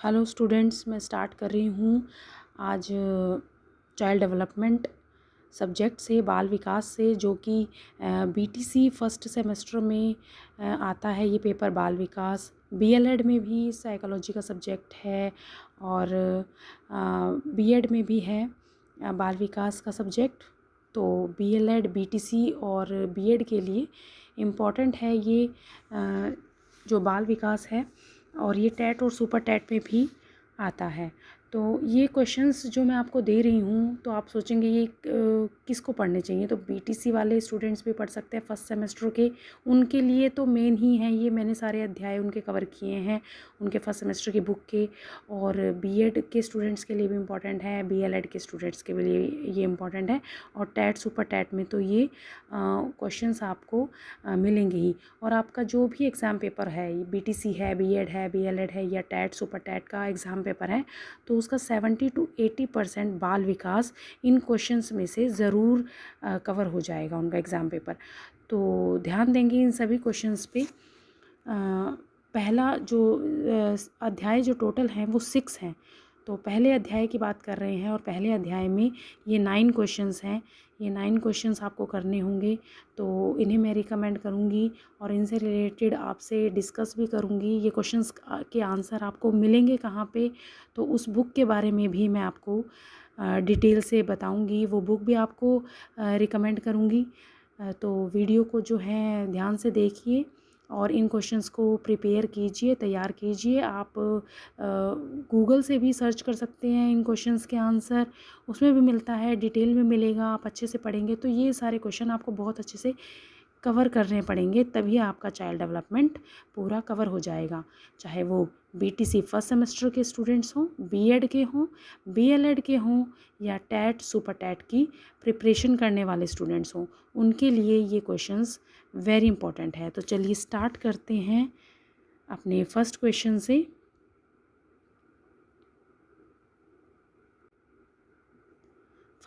Hello students, मैं start कर रही हूँ आज चाइल्ड डेवलपमेंट सब्जेक्ट से, बाल विकास से, जो कि बीटीसी फर्स्ट सेमेस्टर में आता है। ये पेपर बाल विकास बीएलएड में भी साइकोलॉजी का सब्जेक्ट है और बीएड में भी है बाल विकास का सब्जेक्ट। तो बीएलएड, बीटीसी और बीएड के लिए इम्पॉर्टेंट है ये जो बाल विकास है, और ये टेट और सुपर टेट में भी आता है। तो ये क्वेश्चंस जो मैं आपको दे रही हूँ, तो आप सोचेंगे ये किसको पढ़ने चाहिए। तो बीटीसी वाले स्टूडेंट्स भी पढ़ सकते हैं फर्स्ट सेमेस्टर के, उनके लिए तो मेन ही है ये। मैंने सारे अध्याय उनके कवर किए हैं उनके फर्स्ट सेमेस्टर की बुक के। और बीएड के स्टूडेंट्स के लिए भी इम्पॉर्टेंट है, बीएलएड के स्टूडेंट्स के लिए ये इम्पॉर्टेंट है। और टेट सुपर टेट में तो ये क्वेश्चंस आपको मिलेंगे ही। और आपका जो भी एग्ज़ाम पेपर है, बीटीसी है, बीएड है, बीएलएड है या टेट सुपर टेट का एग्ज़ाम पेपर है, तो उसका 70 to 80% बाल विकास इन क्वेश्चंस में से ज़रूर कवर हो जाएगा उनका एग्ज़ाम पेपर। तो ध्यान देंगे इन सभी क्वेश्चंस पे। पहला जो अध्याय जो टोटल हैं वो 6 हैं। तो पहले अध्याय की बात कर रहे हैं और पहले अध्याय में ये 9 क्वेश्चंस हैं। ये 9 क्वेश्चंस आपको करने होंगे, तो इन्हें मैं रिकमेंड करूँगी और इनसे रिलेटेड आपसे डिस्कस भी करूँगी। ये क्वेश्चंस के आंसर आपको मिलेंगे कहाँ पे, तो उस बुक के बारे में भी मैं आपको डिटेल से बताऊँगी। वो बुक भी आपको रिकमेंड करूँगी। तो वीडियो को जो है ध्यान से देखिए और इन क्वेश्चंस को प्रिपेयर कीजिए, तैयार कीजिए। आप गूगल से भी सर्च कर सकते हैं इन क्वेश्चंस के आंसर, उसमें भी मिलता है, डिटेल में मिलेगा। आप अच्छे से पढ़ेंगे तो ये सारे क्वेश्चन आपको बहुत अच्छे से कवर करने पड़ेंगे, तभी आपका चाइल्ड डेवलपमेंट पूरा कवर हो जाएगा। चाहे वो बीटीसी फर्स्ट सेमेस्टर के स्टूडेंट्स हों, बीएड के हों, बीएलएड के हों या टेट सुपर टेट की प्रिपरेशन करने वाले स्टूडेंट्स हों, उनके लिए ये क्वेश्चंस वेरी इंपॉर्टेंट है। तो चलिए स्टार्ट करते हैं अपने फर्स्ट क्वेश्चन से।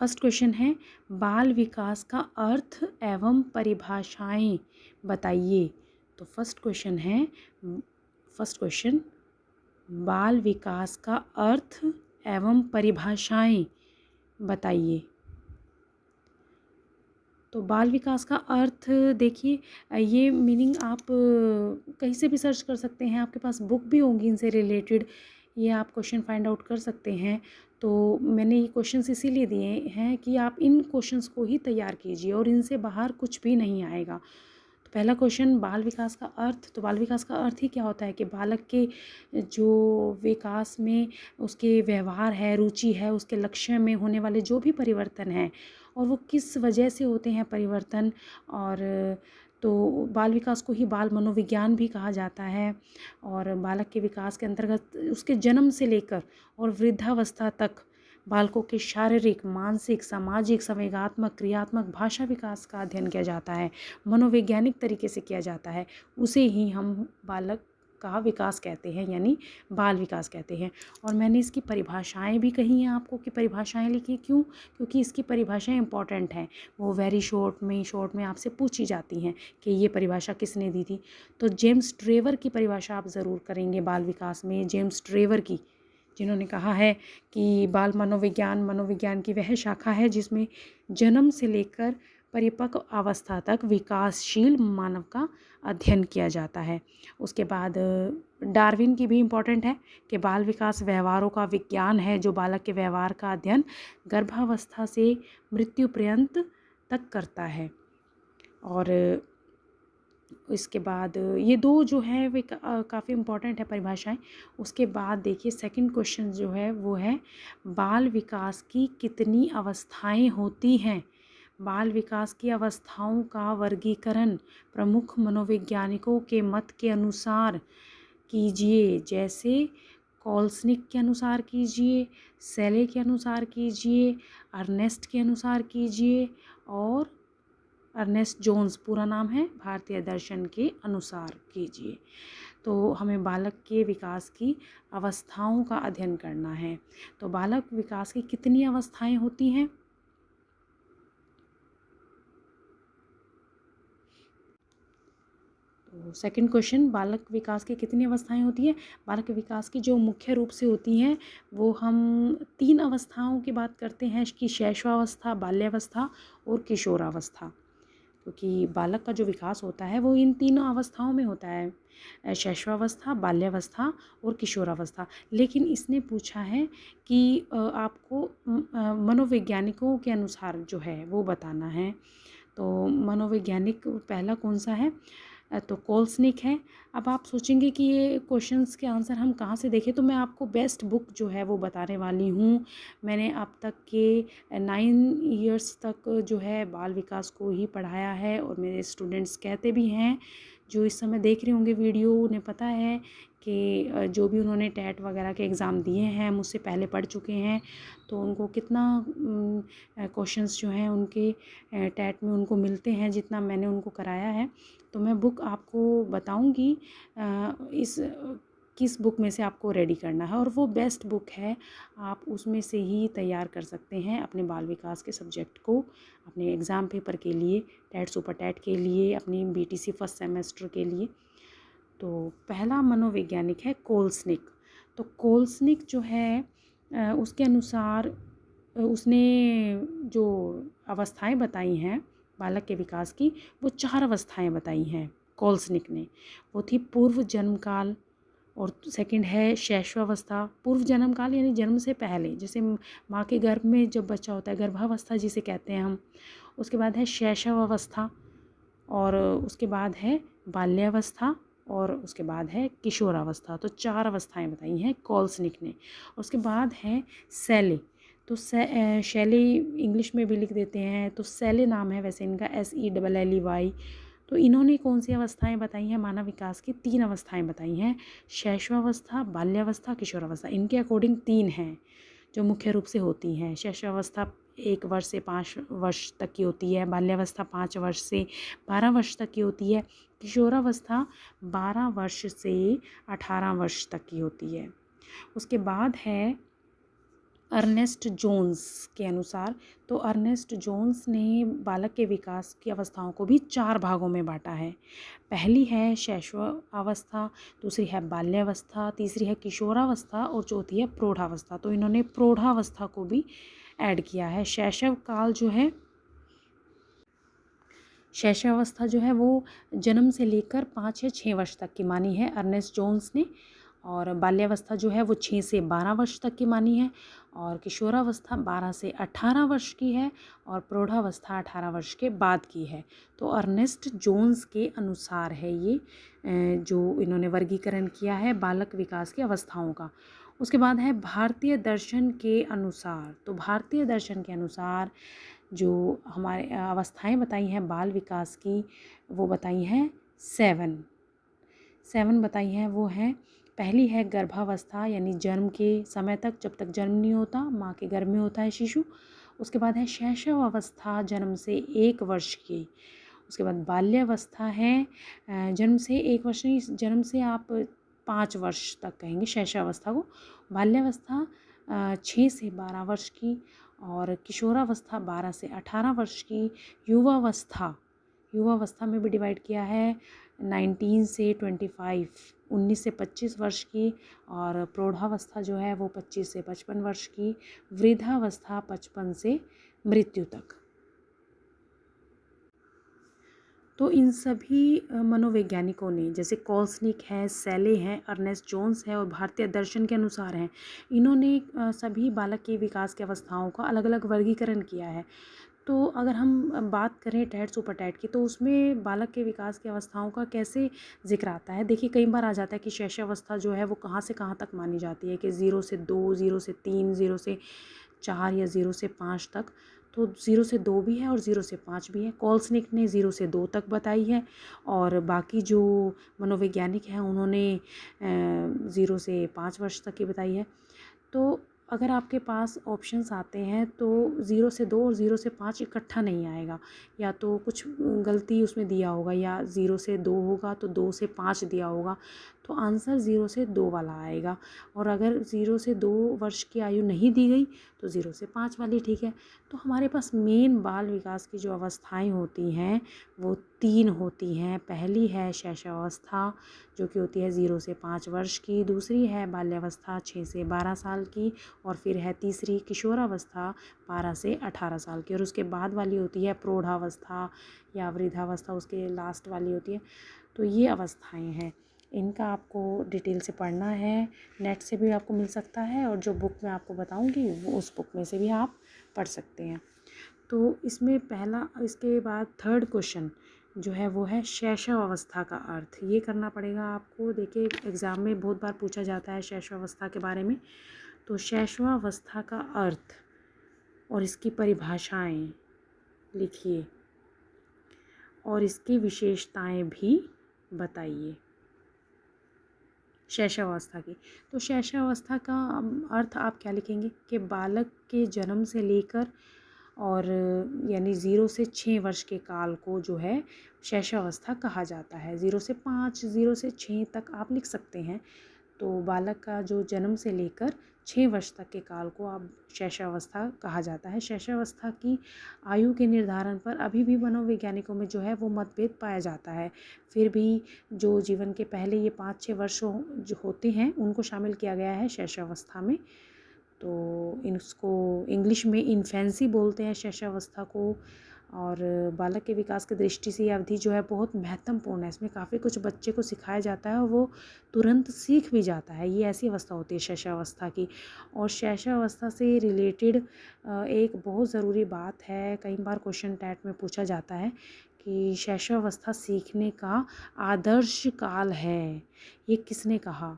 फर्स्ट क्वेश्चन है, बाल विकास का अर्थ एवं परिभाषाएं बताइए। तो फर्स्ट क्वेश्चन, बाल विकास का अर्थ एवं परिभाषाएं बताइए। तो बाल विकास का अर्थ देखिए, ये मीनिंग आप कहीं से भी सर्च कर सकते हैं, आपके पास बुक भी होंगी इनसे रिलेटेड, ये आप क्वेश्चन फाइंड आउट कर सकते हैं। तो मैंने ये क्वेश्चंस इसीलिए दिए हैं कि आप इन क्वेश्चंस को ही तैयार कीजिए और इनसे बाहर कुछ भी नहीं आएगा। तो पहला क्वेश्चन, बाल विकास का अर्थ। तो बाल विकास का अर्थ ही क्या होता है कि बालक के जो विकास में उसके व्यवहार है, रुचि है, उसके लक्ष्य में होने वाले जो भी परिवर्तन हैं और वो किस वजह से होते हैं परिवर्तन। और तो बाल विकास को ही बाल मनोविज्ञान भी कहा जाता है। और बालक के विकास के अंतर्गत उसके जन्म से लेकर और वृद्धावस्था तक बालकों के शारीरिक, मानसिक, सामाजिक, संवेगात्मक, क्रियात्मक, भाषा विकास का अध्ययन किया जाता है, मनोवैज्ञानिक तरीके से किया जाता है। उसे ही हम बालक का विकास कहते हैं, यानी बाल विकास कहते हैं। और मैंने इसकी परिभाषाएं भी कही हैं आपको कि परिभाषाएं लिखी क्यों, क्योंकि इसकी परिभाषाएं इंपॉर्टेंट हैं। वो वेरी शॉर्ट में आपसे पूछी जाती हैं कि ये परिभाषा किसने दी थी। तो जेम्स ट्रेवर की परिभाषा आप ज़रूर करेंगे बाल विकास में, जेम्स ट्रेवर की, जिन्होंने कहा है कि बाल मनोविज्ञान की वह शाखा है जिसमें जन्म से लेकर परिपक्व अवस्था तक विकासशील मानव का अध्ययन किया जाता है। उसके बाद डार्विन की भी इम्पॉर्टेंट है कि बाल विकास व्यवहारों का विज्ञान है जो बालक के व्यवहार का अध्ययन गर्भावस्था से मृत्यु पर्यंत तक करता है। और इसके बाद ये दो जो है वे काफ़ी इम्पॉर्टेंट है परिभाषाएं। उसके बाद देखिए सेकंड क्वेश्चन जो है वो है, बाल विकास की कितनी अवस्थाएं होती हैं। बाल विकास की अवस्थाओं का वर्गीकरण प्रमुख मनोवैज्ञानिकों के मत के अनुसार कीजिए। जैसे कॉल्सनिक के अनुसार कीजिए, सेले के अनुसार कीजिए, अर्नेस्ट के अनुसार कीजिए और अर्नेस्ट जोन्स पूरा नाम है, भारतीय दर्शन के अनुसार कीजिए। तो हमें बालक के विकास की अवस्थाओं का अध्ययन करना है। तो बालक विकास की कितनी अवस्थाएं होती हैं। तो सेकंड क्वेश्चन, बालक विकास की कितनी अवस्थाएं होती हैं? बालक विकास की जो मुख्य रूप से होती हैं वो हम 3 अवस्थाओं की बात करते हैं कि शैशवावस्था, बाल्यावस्था और किशोरावस्था। क्योंकि बालक का जो विकास होता है वो इन तीनों अवस्थाओं में होता है, शैशवावस्था, बाल्यावस्था और किशोरावस्था। लेकिन इसने पूछा है कि आपको मनोवैज्ञानिकों के अनुसार जो है वो बताना है। तो मनोवैज्ञानिक पहला कौन सा है? तो कोल्सनिक है। अब आप सोचेंगे कि ये क्वेश्चंस के आंसर हम कहाँ से देखें, तो मैं आपको बेस्ट बुक जो है वो बताने वाली हूँ। मैंने अब तक के 9 ईयर्स तक जो है बाल विकास को ही पढ़ाया है, और मेरे स्टूडेंट्स कहते भी हैं, जो इस समय देख रहे होंगे वीडियो, उन्हें पता है कि जो भी उन्होंने टेट वगैरह के एग्ज़ाम दिए हैं, मुझसे पहले पढ़ चुके हैं, तो उनको कितना क्वेश्चंस जो हैं उनके टेट में उनको मिलते हैं जितना मैंने उनको कराया है। तो मैं बुक आपको बताऊंगी इस किस बुक में से आपको रेडी करना है, और वो बेस्ट बुक है। आप उसमें से ही तैयार कर सकते हैं अपने बाल विकास के सब्जेक्ट को, अपने एग्ज़ाम पेपर के लिए, टेट सुपर टेट के लिए, अपनी बीटीसी फर्स्ट सेमेस्टर के लिए। तो पहला मनोवैज्ञानिक है कोल्सनिक। तो कोल्सनिक जो है उसके अनुसार उसने जो अवस्थाएं बताई हैं बालक के विकास की, वो 4 अवस्थाएं बताई हैं कोल्सनिक ने। वो थी पूर्व जन्म काल, और सेकंड है शैशवावस्था। पूर्व जन्म काल यानी जन्म से पहले, जैसे माँ के गर्भ में जब बच्चा होता है, गर्भावस्था जिसे कहते हैं हम। उसके बाद है शैशवावस्था, और उसके बाद है बाल्यावस्था, और उसके बाद है किशोरावस्था। तो 4 अवस्थाएं बताई हैं कोल्सनिक ने। उसके बाद है सैले। तो शैले इंग्लिश में भी लिख देते हैं, तो सैले नाम है वैसे इनका, SELLEY। तो इन्होंने कौन सी अवस्थाएं बताई हैं? मानव विकास की 3 अवस्थाएं बताई हैं, शैशवावस्था, बाल्यावस्था, किशोरावस्था। इनके अकॉर्डिंग 3 हैं जो मुख्य रूप से होती हैं। शैशवावस्था 1 वर्ष से 5 वर्ष तक की होती है, बाल्यावस्था 5 वर्ष से 12 वर्ष तक की होती है, किशोरावस्था 12 वर्ष से 18 वर्ष तक की होती है। उसके बाद है अर्नेस्ट जोन्स के अनुसार। तो अर्नेस्ट जोन्स ने बालक के विकास की अवस्थाओं को भी 4 भागों में बांटा है। पहली है शैशवावस्था, दूसरी है बाल्यावस्था, तीसरी है किशोरावस्था, और चौथी है प्रौढ़ावस्था। तो इन्होंने प्रौढ़ावस्था को भी ऐड किया है। शैशव काल जो है, शैशवावस्था जो है वो जन्म से लेकर 5 या 6 वर्ष तक की मानी है अर्नेस्ट जोन्स ने, और बाल्यावस्था जो है वो 6 से 12 वर्ष तक की मानी है, और किशोरावस्था 12 से 18 वर्ष की है, और प्रौढ़ावस्था 18 वर्ष के बाद की है। तो अर्नेस्ट जोन्स के अनुसार है ये जो इन्होंने वर्गीकरण किया है बालक विकास की अवस्थाओं का। उसके बाद है भारतीय दर्शन के अनुसार। तो भारतीय दर्शन के अनुसार जो हमारे अवस्थाएं बताई हैं बाल विकास की, वो बताई हैं 7 बताई हैं। वो हैं, पहली है गर्भावस्था, यानी जन्म के समय तक, जब तक जन्म नहीं होता, माँ के गर्भ में होता है शिशु। उसके बाद है शैशव अवस्था, जन्म से 1 वर्ष की। उसके बाद बाल्यावस्था है, जन्म से 1 वर्ष नहीं, जन्म से आप 5 वर्ष तक कहेंगे शैशवावस्था को। बाल्यावस्था 6 से 12 वर्ष की, और किशोरावस्था 12 से 18 वर्ष की। युवावस्था में भी डिवाइड किया है 19 से 25, 19 से 25 वर्ष की, और प्रौढ़ावस्था जो है वो 25 से 55 वर्ष की। वृद्धावस्था 55 से मृत्यु तक। तो इन सभी मनोवैज्ञानिकों ने, जैसे कोल्सनिक है, सैले हैं, अर्नेस्ट जोन्स है, और भारतीय दर्शन के अनुसार हैं, इन्होंने सभी बालक के विकास की अवस्थाओं का अलग अलग वर्गीकरण किया है। तो अगर हम बात करें टेट सुपर टेट की, तो उसमें बालक के विकास की अवस्थाओं का कैसे जिक्र आता है? देखिए, कई बार आ जाता है कि शैशवावस्था जो है वो कहाँ से कहाँ तक मानी जाती है, कि 0 से 2, 0 से 3, 0 से 4 या 0 से 5 तक। तो 0 से 2 भी है और 0 से 5 भी है। कोल्सनिक ने 0 से 2 तक बताई है, और बाकी जो मनोवैज्ञानिक हैं उन्होंने 0 से 5 वर्ष तक की बताई है। तो अगर आपके पास ऑप्शंस आते हैं तो 0 से 2 और 0 से 5 इकट्ठा नहीं आएगा, या तो कुछ गलती उसमें दिया होगा, या 0 से 2 होगा तो 2 से 5 दिया होगा। तो आंसर 0 से 2 वाला आएगा। और अगर 0 से 2 वर्ष की आयु नहीं दी गई तो 0 से 5 वाली ठीक है। तो हमारे पास मेन बाल विकास की जो अवस्थाएं होती हैं वो 3 होती हैं। पहली है शैशवावस्था जो कि होती है 0 से 5 वर्ष की, दूसरी है बाल्यावस्था 6 से 12 साल की, और फिर है तीसरी किशोरावस्था 12 से 18 साल की, और उसके बाद वाली होती है प्रौढ़ावस्था या वृद्धावस्था, उसके लास्ट वाली होती है। तो ये अवस्थाएं हैं, इनका आपको डिटेल से पढ़ना है। नेट से भी आपको मिल सकता है और जो बुक मैं आपको बताऊंगी वो उस बुक में से भी आप पढ़ सकते हैं। तो इसमें पहला, इसके बाद थर्ड क्वेश्चन जो है वो है शैशवावस्था का अर्थ। ये करना पड़ेगा आपको। देखिए एग्ज़ाम में बहुत बार पूछा जाता है शैशवावस्था के बारे में। तो शैशवावस्था का अर्थ और इसकी परिभाषाएं लिखिए और इसकी विशेषताएं भी बताइए शैशवावस्था की। तो शैशवावस्था का अर्थ आप क्या लिखेंगे कि बालक के जन्म से लेकर और यानी 0 से 6 वर्ष के काल को जो है शैशवावस्था कहा जाता है। 0 से 5, 0 से 6 तक आप लिख सकते हैं। तो बालक का जो जन्म से लेकर 6 वर्ष तक के काल को आप शैशवावस्था कहा जाता है। शैशवावस्था की आयु के निर्धारण पर अभी भी मनोवैज्ञानिकों में जो है वो मतभेद पाया जाता है। फिर भी जो जीवन के पहले ये 5-6 वर्ष जो होते हैं उनको शामिल किया गया है शैशवावस्था में। तो इसको इंग्लिश में इन्फेंसी बोलते हैं शैशवावस्था को। और बालक के विकास की दृष्टि से ये अवधि जो है बहुत महत्वपूर्ण है। इसमें काफ़ी कुछ बच्चे को सिखाया जाता है और वो तुरंत सीख भी जाता है। ये ऐसी अवस्था होती है शैशवावस्था की। और शैशवावस्था से रिलेटेड एक बहुत ज़रूरी बात है, कई बार क्वेश्चन टैट में पूछा जाता है कि शैशवावस्था सीखने का आदर्श काल है। ये किसने कहा?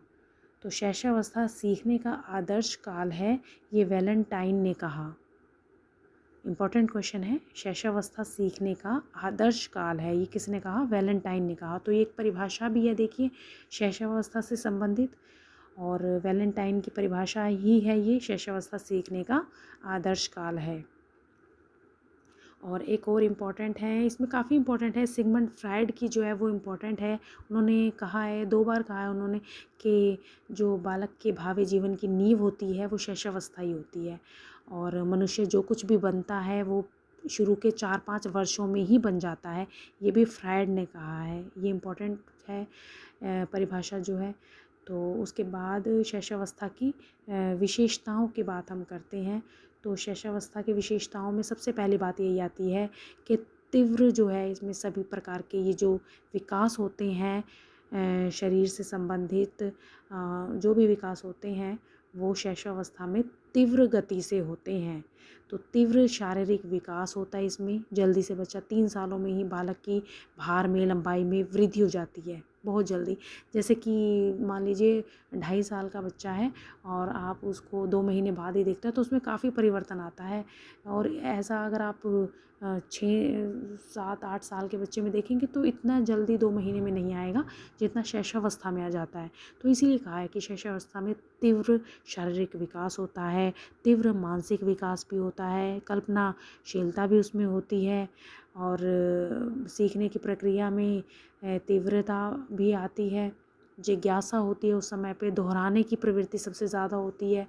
तो शैशवावस्था सीखने का आदर्श काल है, ये वैलेंटाइन ने कहा। इम्पॉर्टेंट क्वेश्चन है, शैशवावस्था सीखने का आदर्श काल है, ये किसने कहा? वैलेंटाइन ने कहा। तो ये एक परिभाषा भी है, देखिए शैशवावस्था से संबंधित, और वैलेंटाइन की परिभाषा ही है ये, शैशवावस्था सीखने का आदर्श काल है। और एक और इम्पॉर्टेंट है, इसमें काफ़ी इम्पॉर्टेंट है, सिगमंड फ्राइड की जो है वो इम्पॉर्टेंट है। उन्होंने कहा है, 2 बार कहा है उन्होंने कि जो बालक के भावी जीवन की नींव होती है वो शैशवावस्था ही होती है, और मनुष्य जो कुछ भी बनता है वो शुरू के 4-5 वर्षों में ही बन जाता है। ये भी फ्राइड ने कहा है। ये इम्पॉर्टेंट है परिभाषा जो है। तो उसके बाद शैशवावस्था की विशेषताओं की बात हम करते हैं। तो शैशवावस्था की विशेषताओं में सबसे पहली बात यही आती है कि तीव्र जो है इसमें सभी प्रकार के ये जो विकास होते हैं शरीर से संबंधित जो भी विकास होते हैं वो शैशवावस्था में तीव्र गति से होते हैं। तो तीव्र शारीरिक विकास होता है इसमें। जल्दी से बच्चा 3 सालों में ही बालक की भार में, लंबाई में वृद्धि हो जाती है बहुत जल्दी। जैसे कि मान लीजिए 2.5 साल का बच्चा है और आप उसको 2 महीने बाद ही देखते हैं तो उसमें काफ़ी परिवर्तन आता है। और ऐसा अगर आप 6-7-8 साल के बच्चे में देखेंगे तो इतना जल्दी 2 महीने में नहीं आएगा जितना शैशवावस्था में आ जाता है। तो इसीलिए कहा है कि शैशवावस्था में तीव्र शारीरिक विकास होता है, तीव्र मानसिक विकास भी होता है, कल्पनाशीलता भी उसमें होती है, और सीखने की प्रक्रिया में तीव्रता भी आती है, जिज्ञासा होती है उस समय पे, दोहराने की प्रवृत्ति सबसे ज़्यादा होती है।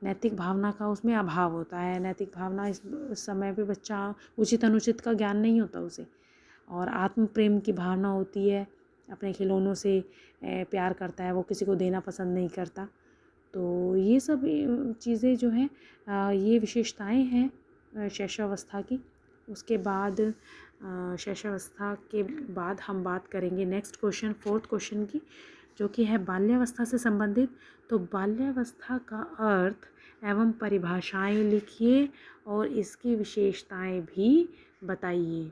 नैतिक भावना का उसमें अभाव होता है। नैतिक भावना इस समय पे बच्चा उचित अनुचित का ज्ञान नहीं होता उसे, और आत्म प्रेम की भावना होती है, अपने खिलौनों से प्यार करता है, वो किसी को देना पसंद नहीं करता। तो ये सब चीज़ें जो हैं ये विशेषताएं हैं शैशवावस्था की। उसके बाद शैशवावस्था के बाद हम बात करेंगे नेक्स्ट क्वेश्चन, 4th क्वेश्चन की, जो कि है बाल्यावस्था से संबंधित। तो बाल्यावस्था का अर्थ एवं परिभाषाएं लिखिए और इसकी विशेषताएं भी बताइए।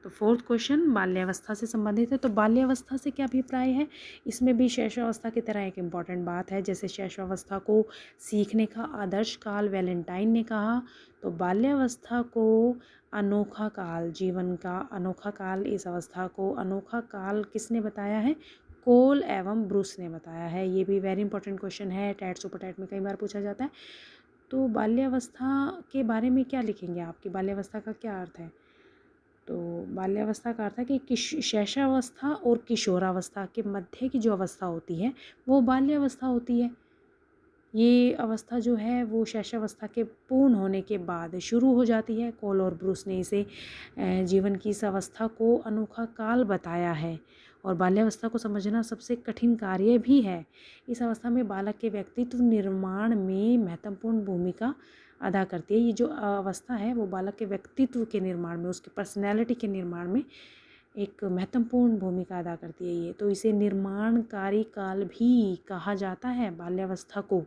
तो 4th क्वेश्चन बाल्यावस्था से संबंधित है। तो बाल्यावस्था से क्या अभिप्राय है? इसमें भी शैशवावस्था की तरह एक इम्पॉर्टेंट बात है। जैसे शैशवावस्था को सीखने का आदर्श काल वैलेंटाइन ने कहा, तो बाल्यावस्था को अनोखा काल, जीवन का अनोखा काल, इस अवस्था को अनोखा काल किसने बताया है? कोल एवं ब्रूस ने बताया है। ये भी वेरी इंपॉर्टेंट क्वेश्चन है, टैट सुपर टैट में कई बार पूछा जाता है। तो बाल्यावस्था के बारे में क्या लिखेंगे आप, कि बाल्यावस्था का क्या अर्थ है? तो बाल्यावस्था का अर्थ है कि शैशवावस्था और किशोरावस्था के मध्य की जो अवस्था होती है वो बाल्यावस्था होती है। ये अवस्था जो है वो शैशवावस्था के पूर्ण होने के बाद शुरू हो जाती है। कॉल और ब्रूस ने इसे जीवन की इस अवस्था को अनोखा काल बताया है और बाल्यावस्था को समझना सबसे कठिन कार्य भी है। इस अवस्था में बालक के व्यक्तित्व निर्माण में महत्वपूर्ण भूमिका अदा करती है। ये जो अवस्था है वो बालक के व्यक्तित्व के निर्माण में, उसकी पर्सनैलिटी के निर्माण में एक महत्वपूर्ण भूमिका अदा करती है ये। तो इसे निर्माणकारी काल भी कहा जाता है बाल्यावस्था को,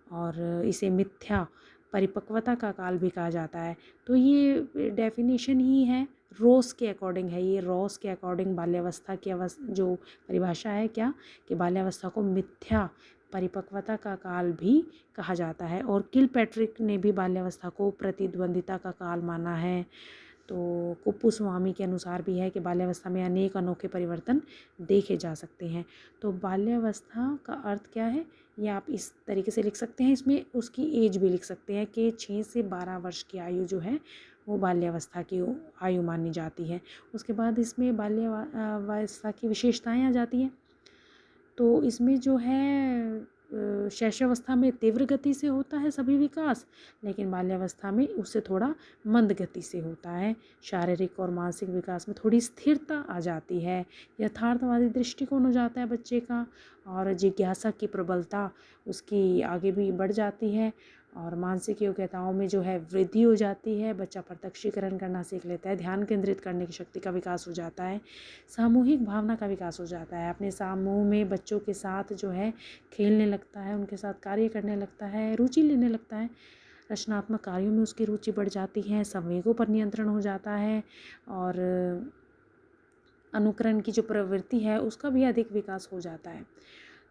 और इसे मिथ्या परिपक्वता का काल भी कहा जाता है। तो ये डेफिनेशन ही है, रॉस के अकॉर्डिंग है ये। रॉस के अकॉर्डिंग बाल्यावस्था की जो परिभाषा है क्या, कि बाल्यावस्था को मिथ्या परिपक्वता का काल भी कहा जाता है। और किलपैट्रिक ने भी बाल्यावस्था को प्रतिद्वंदिता का काल माना है। तो कुप्पुस्वामी के अनुसार भी है कि बाल्यावस्था में अनेक अनोखे परिवर्तन देखे जा सकते हैं। तो बाल्यावस्था का अर्थ क्या है, ये आप इस तरीके से लिख सकते हैं। इसमें उसकी एज भी लिख सकते हैं कि 6 से 12 वर्ष की आयु जो है वो बाल्यावस्था की आयु मानी जाती है। उसके बाद इसमें बाल्यावस्था की विशेषताएं आ जाती हैं। तो इसमें जो है शैशवावस्था में तीव्र गति से होता है सभी विकास, लेकिन बाल्यावस्था में उससे थोड़ा मंद गति से होता है। शारीरिक और मानसिक विकास में थोड़ी स्थिरता आ जाती है, यथार्थवादी दृष्टिकोण हो जाता है बच्चे का, और जिज्ञासा की प्रबलता उसकी आगे भी बढ़ जाती है, और मानसिक योग्यताओं में जो है वृद्धि हो जाती है। बच्चा प्रत्यक्षीकरण करना सीख लेता है, ध्यान केंद्रित करने की शक्ति का विकास हो जाता है, सामूहिक भावना का विकास हो जाता है। अपने समूह में बच्चों के साथ जो है खेलने लगता है, उनके साथ कार्य करने लगता है, रुचि लेने लगता है, रचनात्मक कार्यों में उसकी रुचि बढ़ जाती है, संवेगों पर नियंत्रण हो जाता है, और अनुकरण की जो प्रवृत्ति है उसका भी अधिक विकास हो जाता है।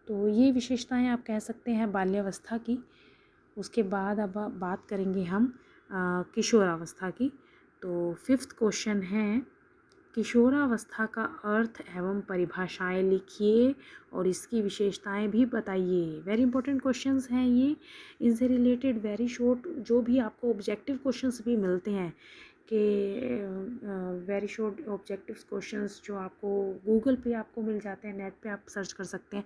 तो ये विशेषताएं आप कह सकते हैं बाल्यावस्था की। उसके बाद अब बात करेंगे हम किशोरावस्था की। तो 5th क्वेश्चन है, किशोरावस्था का अर्थ एवं परिभाषाएं लिखिए और इसकी विशेषताएं भी बताइए। वेरी इंपॉर्टेंट क्वेश्चंस हैं ये। इनसे रिलेटेड वेरी शॉर्ट जो भी आपको ऑब्जेक्टिव क्वेश्चंस भी मिलते हैं, कि वेरी शॉर्ट ऑब्जेक्टिव क्वेश्चंस जो आपको गूगल पे आपको मिल जाते हैं, नेट पे आप सर्च कर सकते हैं,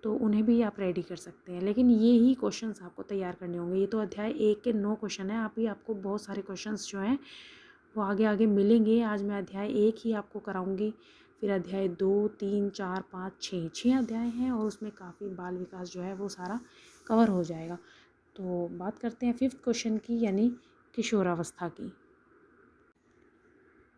तो उन्हें भी आप रेडी कर सकते हैं। लेकिन ये ही क्वेश्चंस आपको तैयार करने होंगे। ये तो अध्याय 1 के 9 क्वेश्चन है, आपको बहुत सारे क्वेश्चंस जो हैं वो आगे आगे मिलेंगे। आज मैं अध्याय 1 ही आपको कराऊंगी, फिर अध्याय 2, 3, 4, 5, 6 अध्याय हैं, और उसमें काफ़ी बाल विकास जो है वो सारा कवर हो जाएगा। तो बात करते हैं 5th क्वेश्चन की, यानी किशोरावस्था की।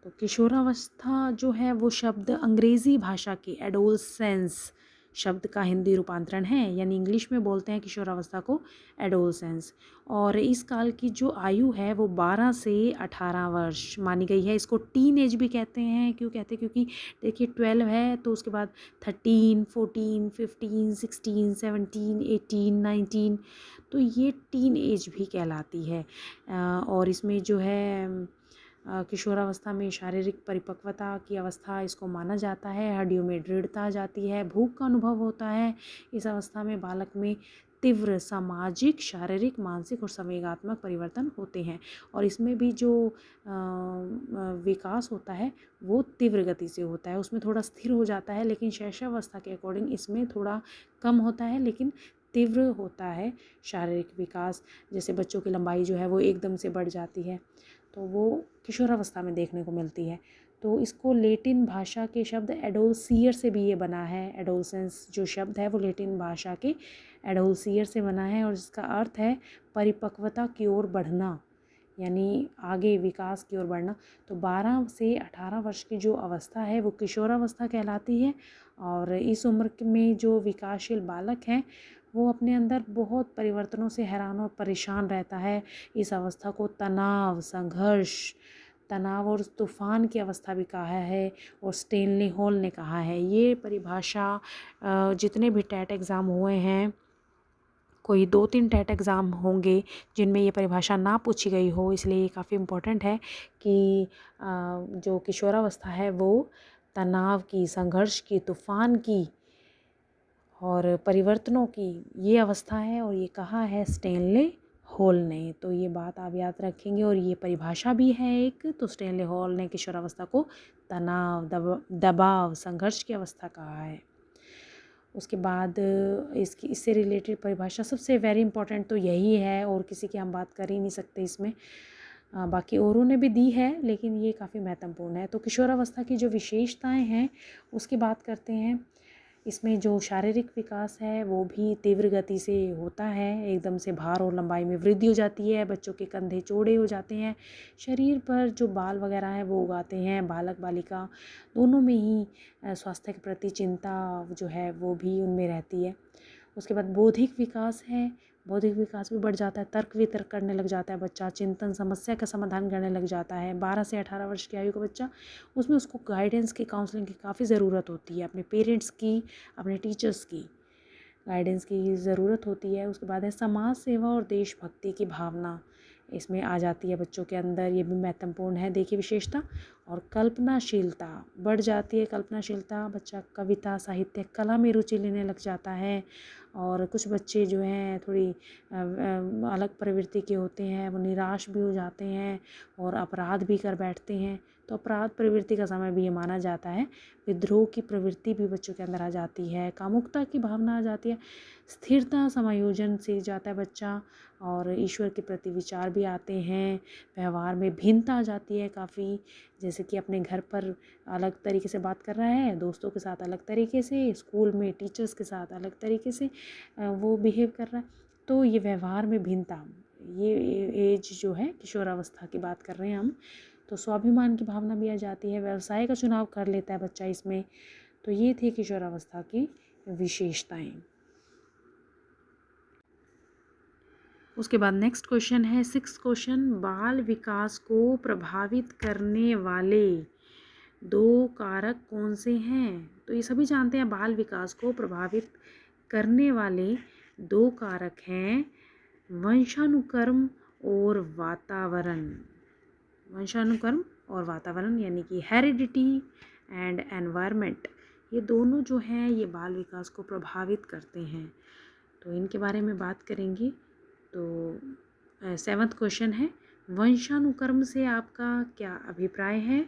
तो किशोरावस्था जो है वो शब्द अंग्रेज़ी भाषा के एडोलसेंस शब्द का हिंदी रूपांतरण है, यानी इंग्लिश में बोलते हैं किशोरावस्था को एडोलसेंस। और इस काल की जो आयु है वो 12 से 18 वर्ष मानी गई है। इसको टीन एज भी कहते हैं। क्यों कहते हैं? क्योंकि देखिए 12 है तो उसके बाद 13, 14, 15, 16, 17, 18, 19, तो ये टीन एज भी कहलाती है। और इसमें जो है किशोरावस्था में शारीरिक परिपक्वता की अवस्था इसको माना जाता है। हड्डियों में दृढ़ता आ जाती है, भूख का अनुभव होता है। इस अवस्था में बालक में तीव्र सामाजिक, शारीरिक, मानसिक और संवेगात्मक परिवर्तन होते हैं, और इसमें भी जो विकास होता है वो तीव्र गति से होता है। उसमें थोड़ा स्थिर हो जाता है, लेकिन शैशवावस्था के अकॉर्डिंग इसमें थोड़ा कम होता है, लेकिन तीव्र होता है शारीरिक विकास। जैसे बच्चों की लंबाई जो है वो एकदम से बढ़ जाती है, तो वो किशोरावस्था में देखने को मिलती है। तो इसको लेटिन भाषा के शब्द एडोलसियर से भी ये बना है। एडोलसेंस जो शब्द है वो लेटिन भाषा के एडोलसियर से बना है, और इसका अर्थ है परिपक्वता की ओर बढ़ना, यानी आगे विकास की ओर बढ़ना। तो 12 से 18 वर्ष की जो अवस्था है वो किशोरावस्था कहलाती है। और इस उम्र में जो विकासशील बालक हैं वो अपने अंदर बहुत परिवर्तनों से हैरान और परेशान रहता है। इस अवस्था को तनाव और तूफान की अवस्था भी कहा है, और स्टेनली हॉल ने कहा है। ये परिभाषा जितने भी टेट एग्ज़ाम हुए हैं, कोई 2-3 टेट एग्ज़ाम होंगे जिनमें ये परिभाषा ना पूछी गई हो, इसलिए ये काफ़ी इम्पोर्टेंट है कि जो किशोरावस्था है वो तनाव की, संघर्ष की, तूफान की और परिवर्तनों की ये अवस्था है, और ये कहा है स्टेनले हॉल ने। तो ये बात आप याद रखेंगे और ये परिभाषा भी है एक। तो स्टैनले हॉल ने किशोरावस्था को तनाव, दबाव, संघर्ष की अवस्था कहा है। उसके बाद इससे रिलेटेड परिभाषा सबसे वेरी इंपॉर्टेंट तो यही है और किसी की हम बात कर ही नहीं सकते इसमें। बाकी औरों ने भी दी है लेकिन ये काफ़ी महत्वपूर्ण है। तो किशोरावस्था की जो विशेषताएं हैं उसकी बात करते हैं। इसमें जो शारीरिक विकास है वो भी तीव्र गति से होता है, एकदम से भार और लंबाई में वृद्धि हो जाती है, बच्चों के कंधे चौड़े हो जाते हैं, शरीर पर जो बाल वगैरह है वो उगाते हैं। बालक बालिका दोनों में ही स्वास्थ्य के प्रति चिंता जो है वो भी उनमें रहती है। उसके बाद बौद्धिक विकास है, बौद्धिक विकास भी बढ़ जाता है, तर्क वितर्क करने लग जाता है बच्चा, चिंतन समस्या का समाधान करने लग जाता है। 12 से 18 वर्ष की आयु का बच्चा, उसमें उसको गाइडेंस की, काउंसलिंग की काफ़ी ज़रूरत होती है, अपने पेरेंट्स की, अपने टीचर्स की गाइडेंस की ज़रूरत होती है। उसके बाद है समाज सेवा और देशभक्ति की भावना, इसमें आ जाती है बच्चों के अंदर, ये भी महत्वपूर्ण है देखिए विशेषता। और कल्पनाशीलता बढ़ जाती है, कल्पनाशीलता, बच्चा कविता, साहित्य, कला में रुचि लेने लग जाता है। और कुछ बच्चे जो हैं थोड़ी अलग प्रवृत्ति के होते हैं, वो निराश भी हो जाते हैं और अपराध भी कर बैठते हैं। तो अपराध प्रवृत्ति का समय भी ये माना जाता है। विद्रोह की प्रवृत्ति भी बच्चों के अंदर आ जाती है, कामुकता की भावना आ जाती है, स्थिरता समायोजन सीख जाता है बच्चा, और ईश्वर के प्रति विचार भी आते हैं। व्यवहार में भिन्नता आ जाती है काफ़ी, जैसे कि अपने घर पर अलग तरीके से बात कर रहा है, दोस्तों के साथ अलग तरीके से, स्कूल में टीचर्स के साथ अलग तरीके से वो बिहेव कर रहा है। तो ये व्यवहार में भिन्नता, ये एज जो है किशोरावस्था की बात कर रहे हैं हम। तो स्वाभिमान की भावना भी आ जाती है, व्यवसाय का चुनाव कर लेता है बच्चा इसमें। तो ये थी किशोरावस्था की विशेषताएं। उसके बाद नेक्स्ट क्वेश्चन है 6th क्वेश्चन, बाल विकास को प्रभावित करने वाले 2 कारक कौन से हैं? तो ये सभी जानते हैं बाल विकास को प्रभावित करने वाले 2 कारक हैं वंशानुक्रम और वातावरण। वंशानुक्रम और वातावरण यानी कि हेरिडिटी एंड एनवायरनमेंट, ये दोनों जो हैं ये बाल विकास को प्रभावित करते हैं। तो इनके बारे में बात करेंगे। तो 7th क्वेश्चन है, वंशानुक्रम से आपका क्या अभिप्राय है